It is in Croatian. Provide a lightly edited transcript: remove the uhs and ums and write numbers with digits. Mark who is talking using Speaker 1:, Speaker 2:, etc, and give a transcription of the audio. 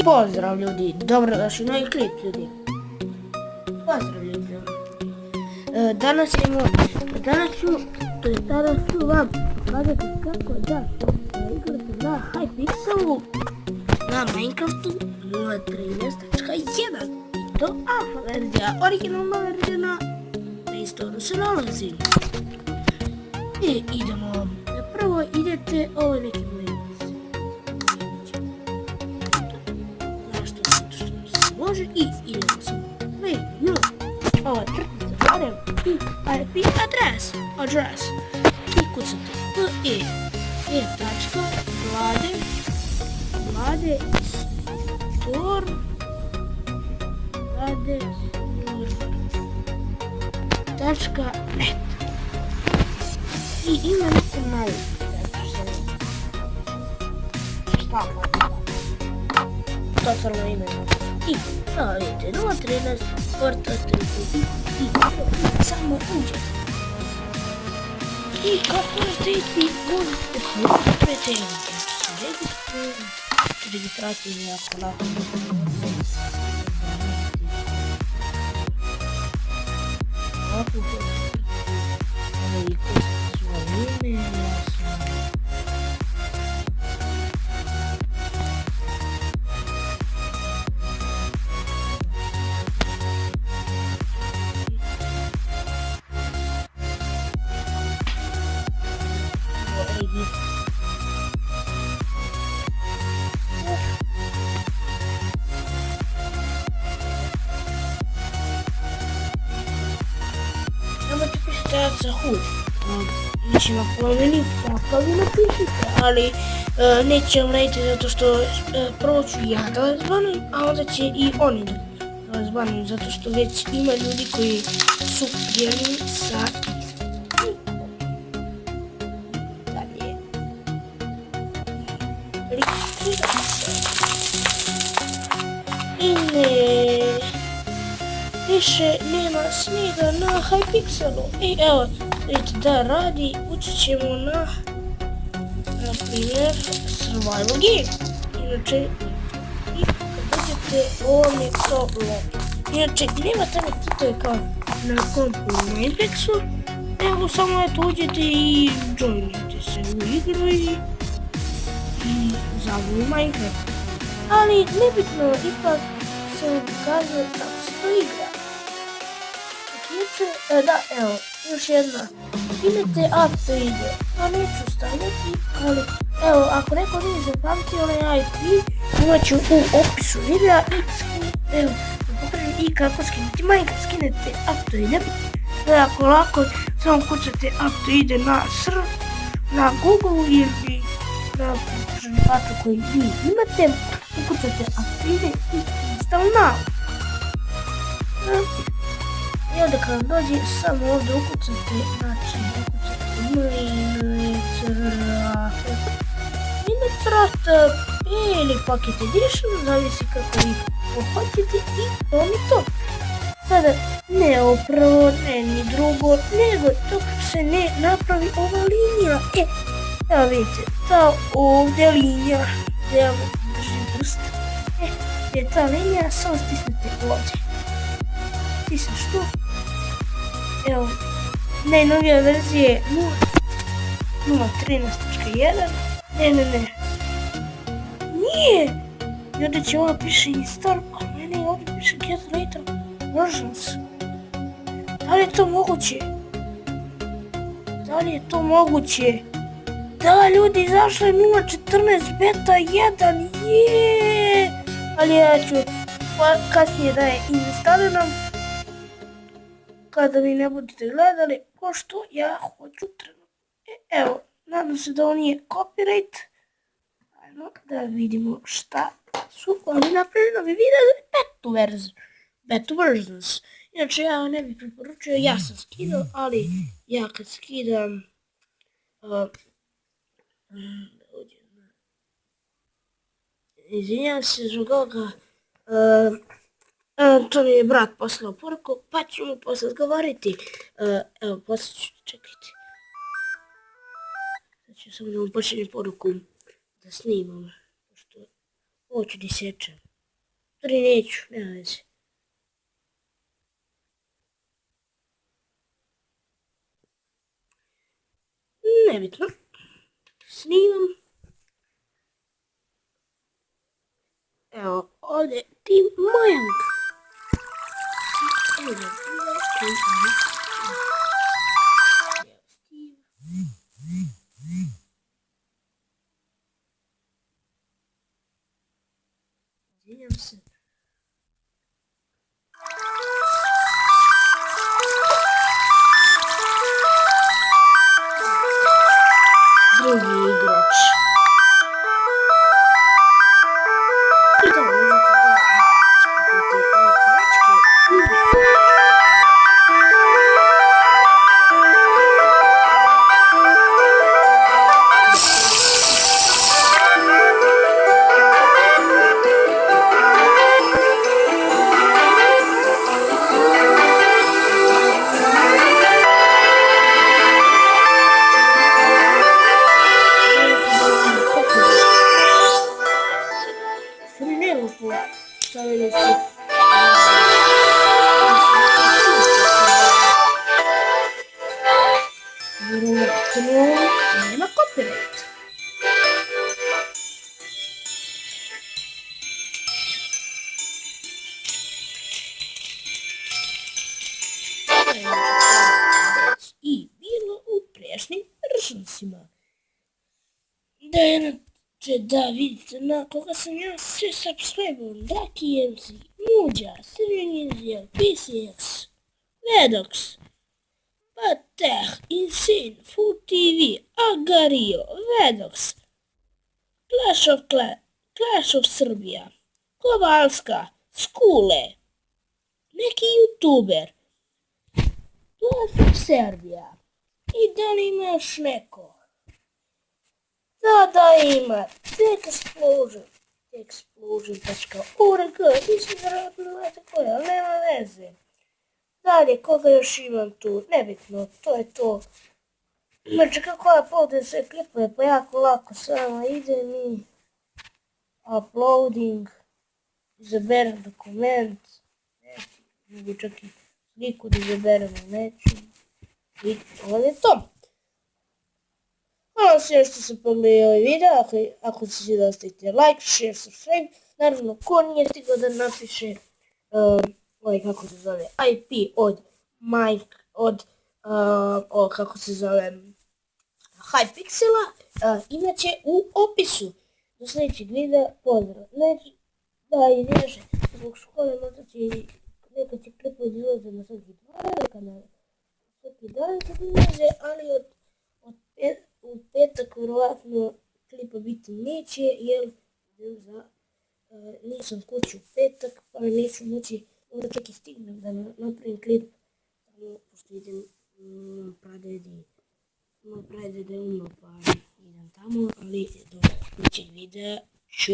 Speaker 1: Pozdrav ljudi, dobrodošli na novi klip ljudi. Pozdrav ljudi. Danas ću vam pokazati kako da igrate na Hypixelu na Minecraftu 0.13.1 i to alfa verzija, originalna verzija na Play Store se nalazi. I idemo, prvo idete ovo neki moj može i idemo sam menu, ovo crtica barem i IP address i kucate vlade.store.net i ima neko malo šta totalno ime i vidite 0.13 porta stripiti i samo uđe i kako štiti možete se registracija je jako lako i kucate svoje ime za hud. Znači napravili takav i napišite, ali neće vam raditi zato što prvo ću ja da vas banujem, a onda će i oni da vas banujem, zato što već ima ljudi koji su prijavljeni sa ispom. Dalje. Registrirati se. I više nema snijega na Hypixelu. I evo, vidite da radi, ući ćemo na primjer Survival Game. Inače, i kad dođete, ovo mi je to log. Inače, nema tamo titove kao na kompu na Apexu, nego samo eto uđete i joinite se u igru i zavu Minecraft. Ali nebitno, ipak se pokazuje kako se to igra. Da, evo, još jedna. Skinete update, to neću stavljati, ali evo, ako neko nije zapamtio onaj IP, imat ću u opisu videa i pokažem i kako skinete Minecraft, skinete update. To je jako lako, samo kucate update na Google ili na željevaču koji vi imate, ukucate update i install now. I onda kad vam dođe, samo ovdje ukucate, znači Minecraft ili Pocket Edition, zavisi kako vi hoćete i to mi to. Sada ne ovo prvo, ne ni drugo, nego dok se ne napravi ova linija. Evo vidite, ta ovdje linija, gdje ja držim prst, je ta linija, samo stisnete ovdje. Stisneš tu. Evo, najnovija verzija je 0.13.1. Ne. Nije! I ovdje će ovo piše install, a meni ovdje piše get later versions. Da li je to moguće? Da, ljudi, izašla je 0.14 beta 1, jeee! Ali ja ću kasnije da je instaliram. Kada mi ne budete gledali, pošto ja hoću trenutno. Evo, nadam se da ovo nije copyright. Ajmo da vidimo šta su oni napravili novi video za beta versions. Inače, ja ne bih preporučio, ja sam skidao, ali ja kad skidam izvinjam se zbog ovoga, to mi je brat poslao poruku, pa ću mu poslati govoriti. Evo, poslat ću, čekajte. Sad ću samo da mu počinjem poruku da snimam, pošto hoću da sečem. Stvari neću, nema veze. Nebitno. Snimam. Evo, ovdje Tim Mojang. Izvinjam se. Drugi igrač. I da možete da skupite ove kvačke. Stavili su vjerojatno nema copyright. I bilo u prijašnjim vršnicima. Da vidite na koga sam ja sve subscribe-om, Daki MC, Muđa, Srvenizija, PCX, Vedox, Pateh, Insane, Full TV, Agario, Vedox, Clash of Srbija, Kovalska, Skule, neki youtuber, Clash of Serbia i da li ima još neko? Da ima, Explosion.org, mislim vjerojatno znate koja, ali nema veze. Dalje, koga još imam tu, nebitno, to je to. Znači kako ja uploadujem sve klipove, pa jako lako, samo idem i uploading, izaberem dokument, mogu čak i sliku da izaberem, neću, i to je to. Hvala sve što ste pogledali ovaj video, ako ste svi da ostavite like, share, subscribe, naravno ko nije stigao da napiše kako se zove, IP od kako se zove, Hypixela, imat će u opisu. Do sljedećeg videa, pozdrav. Da, i neže, zbog škole možda će neka će klipa izlaze na svaki kanal, svaki dan će izlaze, ali u petak vjerovatno klipa biti neće, jer nisam kući u petak, pa neću moći, onda čak i stignem da napravim klip, pošto idem pradede umro, pa idem tamo, ali do sljedećeg videa ću.